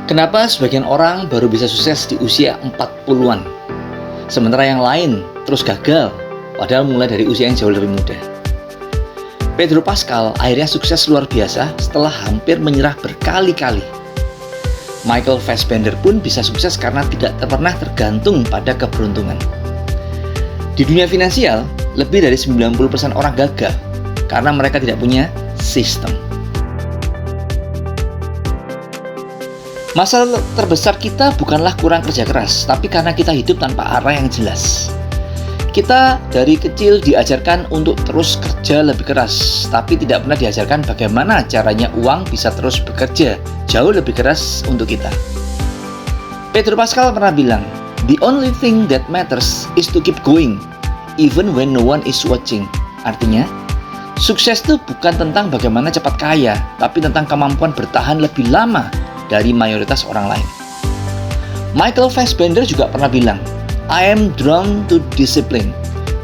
Kenapa sebagian orang baru bisa sukses di usia 40-an, sementara yang lain terus gagal, padahal mulai dari usia yang jauh lebih muda? Pedro Pascal akhirnya sukses luar biasa setelah hampir menyerah berkali-kali. Michael Fassbender pun bisa sukses karena tidak pernah tergantung pada keberuntungan. Di dunia finansial, lebih dari 90% orang gagal karena mereka tidak punya sistem. Masalah terbesar kita bukanlah kurang kerja keras, tapi karena kita hidup tanpa arah yang jelas. Kita dari kecil diajarkan untuk terus kerja lebih keras, tapi tidak pernah diajarkan bagaimana caranya uang bisa terus bekerja jauh lebih keras untuk kita. Pedro Pascal pernah bilang, "The only thing that matters is to keep going, even when no one is watching." Artinya, sukses itu bukan tentang bagaimana cepat kaya, tapi tentang kemampuan bertahan lebih lama dari mayoritas orang lain. Michael Fassbender juga pernah bilang, "I am drawn to discipline.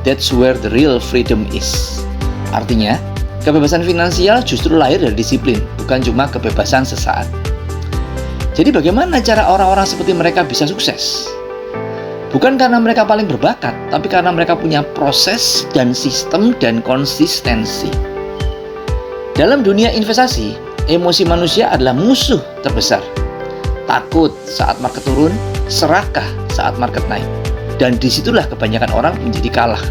That's where the real freedom is." Artinya, kebebasan finansial justru lahir dari disiplin, bukan cuma kebebasan sesaat. Jadi bagaimana cara orang-orang seperti mereka bisa sukses? Bukan karena mereka paling berbakat, tapi karena mereka punya proses dan sistem dan konsistensi. Dalam dunia investasi, emosi manusia adalah musuh terbesar. Takut saat market turun, serakah saat market naik. Dan disitulah kebanyakan orang menjadi kalah.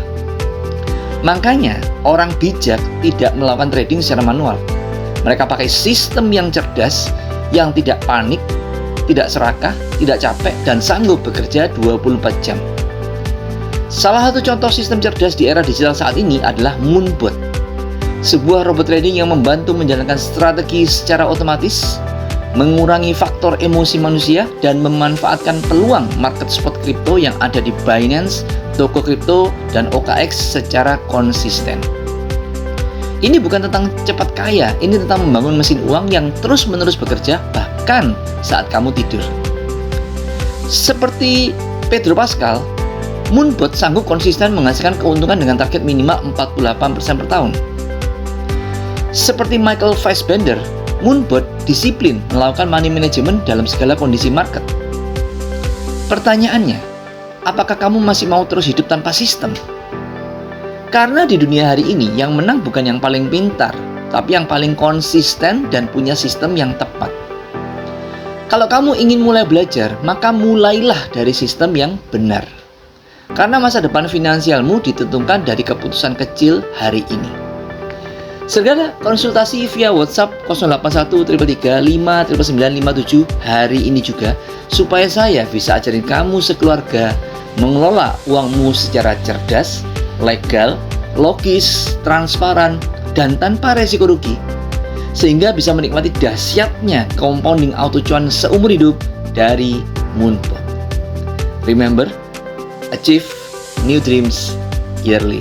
Makanya orang bijak tidak melakukan trading secara manual. Mereka pakai sistem yang cerdas, yang tidak panik, tidak serakah, tidak capek, dan sanggup bekerja 24 jam. Salah satu contoh sistem cerdas di era digital saat ini adalah Moonbot, sebuah robot trading yang membantu menjalankan strategi secara otomatis, mengurangi faktor emosi manusia, dan memanfaatkan peluang market spot kripto yang ada di Binance, Toko Kripto, dan OKX secara konsisten. Ini bukan tentang cepat kaya, ini tentang membangun mesin uang yang terus-menerus bekerja bahkan saat kamu tidur. Seperti Pedro Pascal, Moonbot sanggup konsisten menghasilkan keuntungan dengan target minimal 48% per tahun. Seperti Michael Fassbender, Moonbot disiplin melakukan money management dalam segala kondisi market. Pertanyaannya, apakah kamu masih mau terus hidup tanpa sistem? Karena di dunia hari ini yang menang bukan yang paling pintar, tapi yang paling konsisten dan punya sistem yang tepat. Kalau kamu ingin mulai belajar, maka mulailah dari sistem yang benar. Karena masa depan finansialmu ditentukan dari keputusan kecil hari ini. Segera konsultasi via WhatsApp 081 333 59957 hari ini juga, supaya saya bisa ajarin kamu sekeluarga mengelola uangmu secara cerdas, legal, logis, transparan, dan tanpa resiko rugi, sehingga bisa menikmati dahsyatnya compounding auto cuan seumur hidup dari Moonbot. Remember, achieve new dreams yearly.